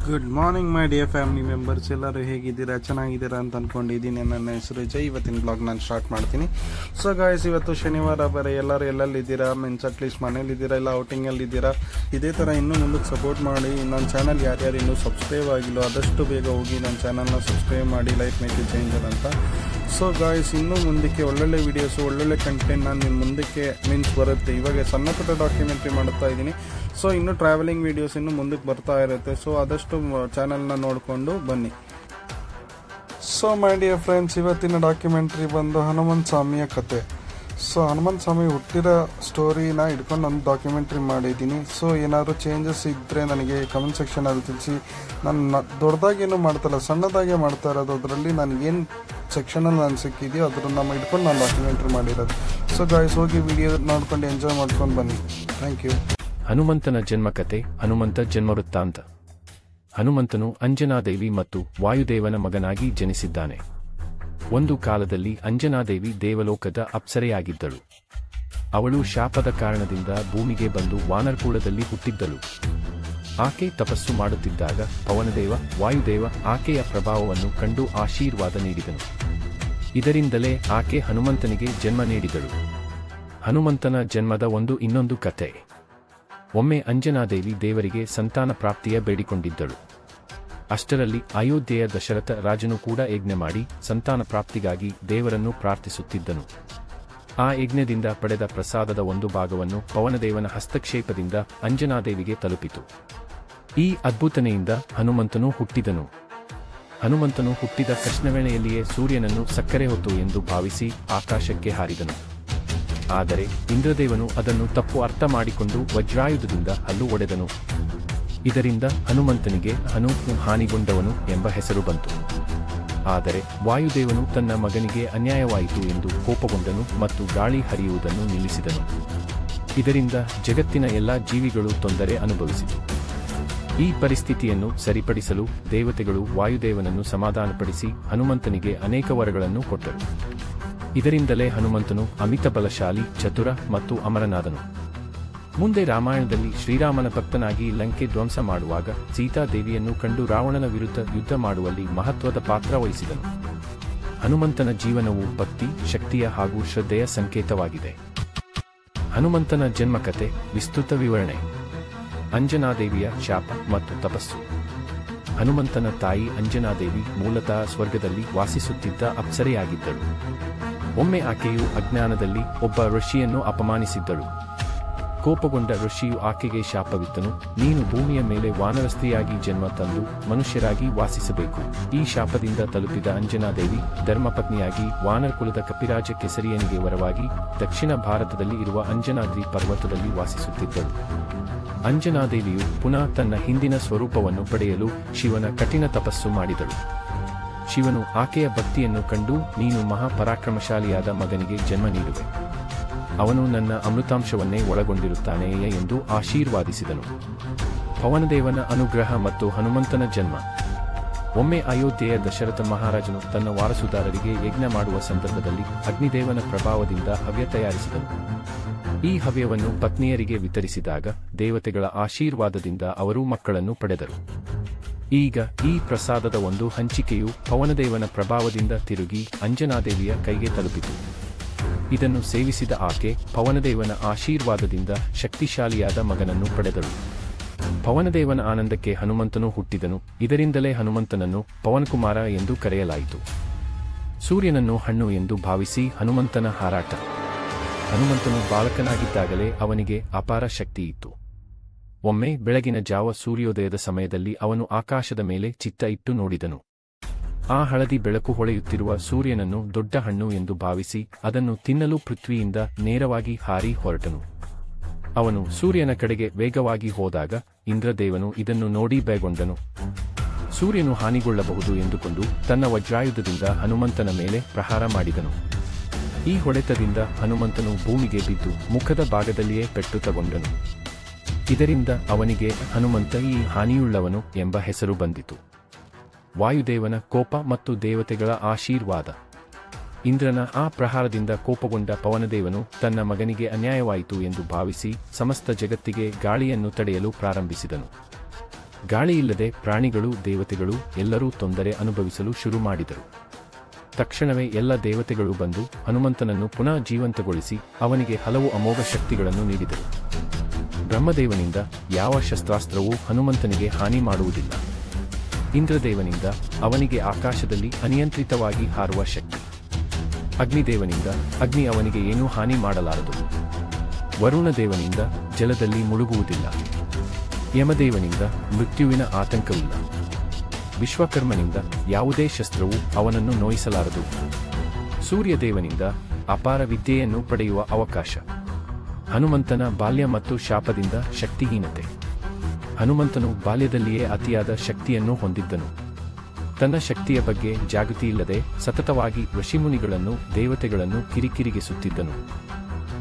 Good morning my dear family members, ಎಲ್ಲರೂ ಹೇಗಿದ್ದೀರಾ? ಚೆನ್ನಾಗಿದ್ದೀರಾ ಅಂತ ಅಂದ್ಕೊಂಡಿದ್ದೀನಿ. ನನ್ನ ಹೆಸರು ಜೈ. ಇವತ್ತಿನ ಬ್ಲಾಗ್ ನಾನು ಸ್ಟಾರ್ಟ್ ಮಾಡ್ತೀನಿ. ಸೊ ಗಾಯ್ಸ್, ಇವತ್ತು ಶನಿವಾರ ಬೇರೆ. ಎಲ್ಲರೂ ಎಲ್ಲೆಲ್ಲಿದ್ದೀರಾ? ಮೀನ್ಸ್ ಅಟ್ಲೀಸ್ಟ್ ಮನೇಲಿದ್ದೀರಾ, ಇಲ್ಲ ಔಟಿಂಗಲ್ಲಿದ್ದೀರಾ? ಇದೇ ಥರ ಇನ್ನೂ ಮುಂದಕ್ಕೆ ಸಪೋರ್ಟ್ ಮಾಡಿ. ನನ್ನ ಚಾನಲ್ ಯಾರ್ಯಾರು ಇನ್ನೂ ಸಬ್ಸ್ಕ್ರೈಬ್ ಆಗಿಲ್ಲ ಆದಷ್ಟು ಬೇಗ ಹೋಗಿ ನನ್ನ ಚಾನಲ್ನ ಸಬ್ಸ್ಕ್ರೈಬ್ ಮಾಡಿ. ಲೈಫ್ ಮೇಕ್ ಇಟ್ ಚೇಂಜರ್ ಅಂತ. ಸೊ ಗಾಯ್ಸ್, ಇನ್ನೂ ಮುಂದಕ್ಕೆ ಒಳ್ಳೊಳ್ಳೆ ವೀಡಿಯೋಸು, ಒಳ್ಳೊಳ್ಳೆ ಕಂಟೆಂಟ್ ನಾನು ನಿಮ್ಮ ಮುಂದಕ್ಕೆ ಬರುತ್ತೆ. ಇವಾಗ ಸಣ್ಣ ಪುಟ್ಟ ಡಾಕ್ಯುಮೆಂಟ್ರಿ ಮಾಡ್ತಾ ಇದ್ದೀನಿ. ಸೊ ಇನ್ನೂ ಟ್ರಾವೆಲಿಂಗ್ ವೀಡಿಯೋಸ್ ಇನ್ನೂ ಮುಂದಕ್ಕೆ ಬರ್ತಾ ಇರುತ್ತೆ. ಸೊ ಆದಷ್ಟು ಚಾನಲ್ನ ನೋಡಿಕೊಂಡು ಬನ್ನಿ. ಸೊ ಮೈ ಡಿಯರ್ ಫ್ರೆಂಡ್ಸ್, ಇವತ್ತಿನ ಡಾಕ್ಯುಮೆಂಟ್ರಿ ಬಂದು ಹನುಮಂತ ಸ್ವಾಮಿಯ ಕತೆ. ಸೊ ಹನುಮಂತ ಸ್ವಾಮಿ ಹುಟ್ಟಿರೋ ಸ್ಟೋರಿನ ಇಟ್ಕೊಂಡು ಒಂದು ಡಾಕ್ಯುಮೆಂಟ್ರಿ ಮಾಡಿದ್ದೀನಿ. ಸೊ ಏನಾದರೂ ಚೇಂಜಸ್ ಇದ್ದರೆ ನನಗೆ ಕಮೆಂಟ್ ಸೆಕ್ಷನಲ್ಲಿ ತಿಳಿಸಿ. ನಾನು ದೊಡ್ಡದಾಗೇನು ಮಾಡ್ತಾಯಿಲ್ಲ, ಸಣ್ಣದಾಗೆ ಮಾಡ್ತಾ ಇರೋದು. ಅದರಲ್ಲಿ ನನಗೇನು ಸೆಕ್ಷನಲ್ಲಿ ನಾನು ಸಿಕ್ಕಿದೆಯೋ ಅದನ್ನು ಇಟ್ಕೊಂಡು ನಾನು ಡಾಕ್ಯುಮೆಂಟ್ರಿ ಮಾಡಿರೋದು. ಸೊ ಗಾಯ್ಸ್, ಹೋಗಿ ವಿಡಿಯೋ ನೋಡ್ಕೊಂಡು ಎಂಜಾಯ್ ಮಾಡ್ಕೊಂಡು ಬನ್ನಿ. Thank you. ಹನುಮಂತನ ಜನ್ಮಕತೆ. ಹನುಮಂತ ಜನ್ಮವೃತ್ತಾಂತ. ಹನುಮಂತನು ಅಂಜನಾದೇವಿ ಮತ್ತು ವಾಯುದೇವನ ಮಗನಾಗಿ ಜನಿಸಿದ್ದಾನೆ. ಒಂದು ಕಾಲದಲ್ಲಿ ಅಂಜನಾದೇವಿ ದೇವಲೋಕದ ಅಪ್ಸರೆಯಾಗಿದ್ದಳು. ಅವಳು ಶಾಪದ ಕಾರಣದಿಂದ ಭೂಮಿಗೆ ಬಂದು ವಾನರಕುಲದಲ್ಲಿ ಹುಟ್ಟಿದ್ದಳು. ಆಕೆ ತಪಸ್ಸು ಮಾಡುತ್ತಿದ್ದಾಗ ಪವನದೇವ, ವಾಯುದೇವ ಆಕೆಯ ಪ್ರಭಾವವನ್ನು ಕಂಡು ಆಶೀರ್ವಾದ ನೀಡಿದನು. ಇದರಿಂದಲೇ ಆಕೆ ಹನುಮಂತನಿಗೆ ಜನ್ಮ ನೀಡಿದಳು. ಹನುಮಂತನ ಜನ್ಮದ ಇನ್ನೊಂದು ಕತೆ. ಒಮ್ಮೆ ಅಂಜನಾದೇವಿ ದೇವರಿಗೆ ಸಂತಾನ ಪ್ರಾಪ್ತಿಯ ಬೇಡಿಕೊಂಡಿದ್ದಳು. ಅಷ್ಟರಲ್ಲಿ ಅಯೋಧ್ಯೆಯ ದಶರಥ ರಾಜನು ಕೂಡ ಯಜ್ಞ ಮಾಡಿ ಸಂತಾನ ಪ್ರಾಪ್ತಿಗಾಗಿ ದೇವರನ್ನು ಪ್ರಾರ್ಥಿಸುತ್ತಿದ್ದನು. ಆ ಯಜ್ಞದಿಂದ ಪಡೆದ ಪ್ರಸಾದದ ಒಂದು ಭಾಗವನ್ನು ಪವನದೇವನ ಹಸ್ತಕ್ಷೇಪದಿಂದ ಅಂಜನಾದೇವಿಗೆ ತಲುಪಿತು. ಈ ಅದ್ಭುತನೆಯಿಂದ ಹನುಮಂತನು ಹುಟ್ಟಿದನು. ಹನುಮಂತನು ಹುಟ್ಟಿದ ಕೃಷ್ಣವೇಳೆಯಲ್ಲಿಯೇ ಸೂರ್ಯನನ್ನು ಸಕ್ಕರೆ ಹೊತ್ತು ಎಂದು ಭಾವಿಸಿ ಆಕಾಶಕ್ಕೆ ಹಾರಿದನು. ಆದರೆ ಇಂದ್ರದೇವನು ಅದನ್ನು ತಪ್ಪು ಅರ್ಥ ಮಾಡಿಕೊಂಡು ವಜ್ರಾಯುಧದಿಂದ ಹಲ್ಲು ಒಡೆದನು. ಇದರಿಂದ ಹನುಮಂತನಿಗೆ ಹಾನಿಗೊಂಡವನು ಎಂಬ ಹೆಸರು ಬಂತು. ಆದರೆ ವಾಯುದೇವನು ತನ್ನ ಮಗನಿಗೆ ಅನ್ಯಾಯವಾಯಿತು ಎಂದು ಕೋಪಗೊಂಡನು ಮತ್ತು ಗಾಳಿ ಹರಿಯುವುದನ್ನು ನಿಲ್ಲಿಸಿದನು. ಇದರಿಂದ ಜಗತ್ತಿನ ಎಲ್ಲಾ ಜೀವಿಗಳು ತೊಂದರೆ ಅನುಭವಿಸಿತು. ಈ ಪರಿಸ್ಥಿತಿಯನ್ನು ಸರಿಪಡಿಸಲು ದೇವತೆಗಳು ವಾಯುದೇವನನ್ನು ಸಮಾಧಾನಪಡಿಸಿ ಹನುಮಂತನಿಗೆ ಅನೇಕ ವರಗಳನ್ನು ಕೊಟ್ಟರು. ಇದರಿಂದಲೇ ಹನುಮಂತನು ಅಮಿತ ಬಲಶಾಲಿ, ಚತುರ ಮತ್ತು ಅಮರನಾದನು. ಮುಂದೆ ರಾಮಾಯಣದಲ್ಲಿ ಶ್ರೀರಾಮನ ಭಕ್ತನಾಗಿ ಲಂಕೆ ಧ್ವಂಸ ಮಾಡುವಾಗ ಸೀತಾದೇವಿಯನ್ನು ಕಂಡು ರಾವಣನ ವಿರುದ್ಧ ಯುದ್ಧ ಮಾಡುವಲ್ಲಿ ಮಹತ್ವದ ಪಾತ್ರ ವಹಿಸಿದನು. ಹನುಮಂತನ ಜೀವನವು ಭಕ್ತಿ, ಶಕ್ತಿಯ ಹಾಗೂ ಶ್ರದ್ಧೆಯ ಸಂಕೇತವಾಗಿದೆ. ಹನುಮಂತನ ಜನ್ಮಕತೆ. ವಿಸ್ತೃತ ವಿವರಣೆ. ಅಂಜನಾದೇವಿಯ ಶಾಪ ಮತ್ತು ತಪಸ್ಸು. ಹನುಮಂತನ ತಾಯಿ ಅಂಜನಾದೇವಿ ಮೂಲತಃ ಸ್ವರ್ಗದಲ್ಲಿ ವಾಸಿಸುತ್ತಿದ್ದ ಅಪ್ಸರೆಯಾಗಿದ್ದಳು. ಒಮ್ಮೆ ಆಕೆಯು ಅಜ್ಞಾನದಲ್ಲಿ ಒಬ್ಬ ಋಷಿಯನ್ನು ಅಪಮಾನಿಸಿದ್ದಳು. ಕೋಪಗೊಂಡ ಋಷಿಯು ಆಕೆಗೆ ಶಾಪವಿತ್ತನು. ನೀನು ಭೂಮಿಯ ಮೇಲೆ ವಾನರಸ್ತ್ರೀಯಾಗಿ ಜನ್ಮ ತಂದು ಮನುಷ್ಯರಾಗಿ ವಾಸಿಸಬೇಕು. ಈ ಶಾಪದಿಂದ ತಲುಪಿದ ಅಂಜನಾದೇವಿ ಧರ್ಮಪತ್ನಿಯಾಗಿ ವಾನರಕುಲದ ಕಪಿರಾಜ ಕೆಸರಿಯನಿಗೆ ವರವಾಗಿ ದಕ್ಷಿಣ ಭಾರತದಲ್ಲಿ ಇರುವ ಅಂಜನಾದ್ರಿ ಪರ್ವತದಲ್ಲಿ ವಾಸಿಸುತ್ತಿದ್ದಳು. ಅಂಜನಾದೇವಿಯು ಪುನಃ ತನ್ನ ಹಿಂದಿನ ಸ್ವರೂಪವನ್ನು ಪಡೆಯಲು ಶಿವನ ಕಠಿಣ ತಪಸ್ಸು ಮಾಡಿದಳು. ಶಿವನು ಆಕೆಯ ಭಕ್ತಿಯನ್ನು ಕಂಡು, ನೀನು ಮಹಾಪರಾಕ್ರಮಶಾಲಿಯಾದ ಮಗನಿಗೆ ಜನ್ಮ ನೀಡುವೆ. ಅವನು ನನ್ನ ಅಮೃತಾಂಶವನ್ನೇ ಒಳಗೊಂಡಿರುತ್ತಾನೆಯೇ ಎಂದು ಆಶೀರ್ವಾದಿಸಿದನು. ಪವನದೇವನ ಅನುಗ್ರಹ ಮತ್ತು ಹನುಮಂತನ ಜನ್ಮ. ಒಮ್ಮೆ ಅಯೋಧ್ಯೆಯ ದಶರಥ ಮಹಾರಾಜನು ತನ್ನ ವಾರಸುದಾರರಿಗೆ ಯಜ್ಞ ಮಾಡುವ ಸಂದರ್ಭದಲ್ಲಿ ಅಗ್ನಿದೇವನ ಪ್ರಭಾವದಿಂದ ಹವ್ಯ ತಯಾರಿಸಿದನು. ಈ ಹವ್ಯವನ್ನು ಪತ್ನಿಯರಿಗೆ ವಿತರಿಸಿದಾಗ ದೇವತೆಗಳ ಆಶೀರ್ವಾದದಿಂದ ಅವರು ಮಕ್ಕಳನ್ನು ಪಡೆದರು. ಈಗ ಈ ಪ್ರಸಾದದ ಒಂದು ಹಂಚಿಕೆಯು ಪವನದೇವನ ಪ್ರಭಾವದಿಂದ ತಿರುಗಿ ಅಂಜನಾದೇವಿಯ ಕೈಗೆ ತಲುಪಿತು. ಇದನ್ನು ಸೇವಿಸಿದ ಆಕೆ ಪವನದೇವನ ಆಶೀರ್ವಾದದಿಂದ ಶಕ್ತಿಶಾಲಿಯಾದ ಮಗನನ್ನು ಪಡೆದಳು. ಪವನದೇವನ ಆನಂದಕ್ಕೆ ಹನುಮಂತನು ಹುಟ್ಟಿದನು. ಇದರಿಂದಲೇ ಹನುಮಂತನನ್ನು ಪವನಕುಮಾರ ಎಂದು ಕರೆಯಲಾಯಿತು. ಸೂರ್ಯನನ್ನು ಹಣ್ಣು ಎಂದು ಭಾವಿಸಿ ಹನುಮಂತನ ಹಾರಾಟ. ಹನುಮಂತನು ಬಾಲಕನಾಗಿದ್ದಾಗಲೇ ಅವನಿಗೆ ಅಪಾರ ಶಕ್ತಿಯಿತ್ತು. ಒಮ್ಮೆ ಬೆಳಗಿನ ಜಾವ ಸೂರ್ಯೋದಯದ ಸಮಯದಲ್ಲಿ ಅವನು ಆಕಾಶದ ಮೇಲೆ ಚಿತ್ತ ಇಟ್ಟು ನೋಡಿದನು. ಆ ಹಳದಿ ಬೆಳಕು ಹೊಳೆಯುತ್ತಿರುವ ಸೂರ್ಯನನ್ನು ದೊಡ್ಡ ಹಣ್ಣು ಎಂದು ಭಾವಿಸಿ ಅದನ್ನು ತಿನ್ನಲು ಪೃಥ್ವಿಯಿಂದ ನೇರವಾಗಿ ಹಾರಿ ಹೊರಟನು. ಅವನು ಸೂರ್ಯನ ಕಡೆಗೆ ವೇಗವಾಗಿ ಹೋದಾಗ ಇಂದ್ರದೇವನು ಇದನ್ನು ನೋಡಿ ಭಯಗೊಂಡನು. ಸೂರ್ಯನು ಹಾನಿಗೊಳ್ಳಬಹುದು ಎಂದುಕೊಂಡು ತನ್ನ ವಜ್ರಾಯುಧದಿಂದ ಹನುಮಂತನ ಮೇಲೆ ಪ್ರಹಾರ ಮಾಡಿದನು. ಈ ಹೊಡೆತದಿಂದ ಹನುಮಂತನು ಭೂಮಿಗೆ ಬಿದ್ದು ಮುಖದ ಭಾಗದಲ್ಲಿಯೇ ಪೆಟ್ಟು ತಗೊಂಡನು. ಇದರಿಂದ ಅವನಿಗೆ ಹನುಮಂತ ಈ ಹಾನಿಯುಳ್ಳವನು ಎಂಬ ಹೆಸರು ಬಂದಿತು. ವಾಯುದೇವನ ಕೋಪ ಮತ್ತು ದೇವತೆಗಳ ಆಶೀರ್ವಾದ. ಇಂದ್ರನ ಆ ಪ್ರಹಾರದಿಂದ ಕೋಪಗೊಂಡ ಪವನದೇವನು ತನ್ನ ಮಗನಿಗೆ ಅನ್ಯಾಯವಾಯಿತು ಎಂದು ಭಾವಿಸಿ ಸಮಸ್ತ ಜಗತ್ತಿಗೆ ಗಾಳಿಯನ್ನು ತಡೆಯಲು ಪ್ರಾರಂಭಿಸಿದನು. ಗಾಳಿಯಿಲ್ಲದೆ ಪ್ರಾಣಿಗಳು, ದೇವತೆಗಳು ಎಲ್ಲರೂ ತೊಂದರೆ ಅನುಭವಿಸಲು ಶುರು ಮಾಡಿದರು. ತಕ್ಷಣವೇ ಎಲ್ಲ ದೇವತೆಗಳು ಬಂದು ಹನುಮಂತನನ್ನು ಪುನಃ ಜೀವಂತಗೊಳಿಸಿ ಅವನಿಗೆ ಹಲವು ಅಮೋಘ ಶಕ್ತಿಗಳನ್ನು ನೀಡಿದರು. ಬ್ರಹ್ಮದೇವನಿಂದ ಯಾವ ಶಸ್ತ್ರಾಸ್ತ್ರವೂ ಹನುಮಂತನಿಗೆ ಹಾನಿ ಮಾಡುವುದಿಲ್ಲ. ಇಂದ್ರದೇವನಿಂದ ಅವನಿಗೆ ಆಕಾಶದಲ್ಲಿ ಅನಿಯಂತ್ರಿತವಾಗಿ ಹಾರುವ ಶಕ್ತಿ. ಅಗ್ನಿದೇವನಿಂದ ಅಗ್ನಿ ಅವನಿಗೆ ಏನೂ ಹಾನಿ ಮಾಡಲಾರದು. ವರುಣದೇವನಿಂದ ಜಲದಲ್ಲಿ ಮುಳುಗುವುದಿಲ್ಲ. ಯಮದೇವನಿಂದ ಮೃತ್ಯುವಿನ ಆತಂಕವಿಲ್ಲ. ವಿಶ್ವಕರ್ಮನಿಂದ ಯಾವುದೇ ಶಸ್ತ್ರವು ಅವನನ್ನು ನೋಯಿಸಲಾರದು. ಸೂರ್ಯದೇವನಿಂದ ಅಪಾರ ವಿದ್ಯೆಯನ್ನು ಪಡೆಯುವ ಅವಕಾಶ. ಹನುಮಂತನ ಬಾಲ್ಯ ಮತ್ತು ಶಾಪದಿಂದ ಶಕ್ತಿಹೀನತೆ. ಹನುಮಂತನು ಬಾಲ್ಯದಲ್ಲಿಯೇ ಅತಿಯಾದ ಶಕ್ತಿಯನ್ನು ಹೊಂದಿದ್ದನು. ತನ್ನ ಶಕ್ತಿಯ ಬಗ್ಗೆ ಜಾಗೃತಿಯಿಲ್ಲದೆ ಸತತವಾಗಿ ಋಷಿಮುನಿಗಳನ್ನು, ದೇವತೆಗಳನ್ನು ಕಿರಿಕಿರಿಗಿಸುತ್ತಿದ್ದನು.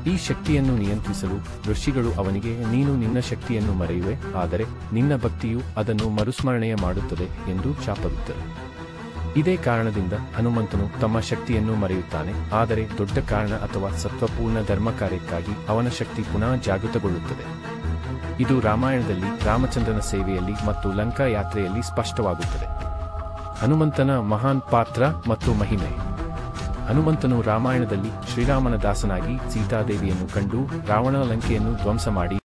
ಈ ಶಕ್ತಿಯನ್ನು ನಿಯಂತ್ರಿಸಲು ಋಷಿಗಳು ಅವನಿಗೆ, ನೀನು ನಿನ್ನ ಶಕ್ತಿಯನ್ನು ಮರೆಯುವೆ, ಆದರೆ ನಿನ್ನ ಭಕ್ತಿಯು ಅದನ್ನು ಮರುಸ್ಮರಣೆಯ ಮಾಡುತ್ತದೆ ಎಂದು ಶಾಪವಿತ್ತರು. ಇದೇ ಕಾರಣದಿಂದ ಹನುಮಂತನು ತಮ್ಮ ಶಕ್ತಿಯನ್ನು ಮರೆಯುತ್ತಾನೆ. ಆದರೆ ದೊಡ್ಡ ಕಾರಣ ಅಥವಾ ಸತ್ವಪೂರ್ಣ ಧರ್ಮ ಕಾರ್ಯಕ್ಕಾಗಿ ಅವನ ಶಕ್ತಿ ಪುನಃ ಜಾಗೃತಗೊಳ್ಳುತ್ತದೆ. ಇದು ರಾಮಾಯಣದಲ್ಲಿ ರಾಮಚಂದ್ರನ ಸೇವೆಯಲ್ಲಿ ಮತ್ತು ಲಂಕಾ ಯಾತ್ರೆಯಲ್ಲಿ ಸ್ಪಷ್ಟವಾಗುತ್ತದೆ. ಹನುಮಂತನ ಮಹಾನ್ ಪಾತ್ರ ಮತ್ತು ಮಹಿಮೆ. ಹನುಮಂತನು ರಾಮಾಯಣದಲ್ಲಿ ಶ್ರೀರಾಮನ ದಾಸನಾಗಿ ಸೀತಾದೇವಿಯನ್ನು ಕಂಡು ರಾವಣನ ಲಂಕೆಯನ್ನು ಧ್ವಂಸ ಮಾಡಿ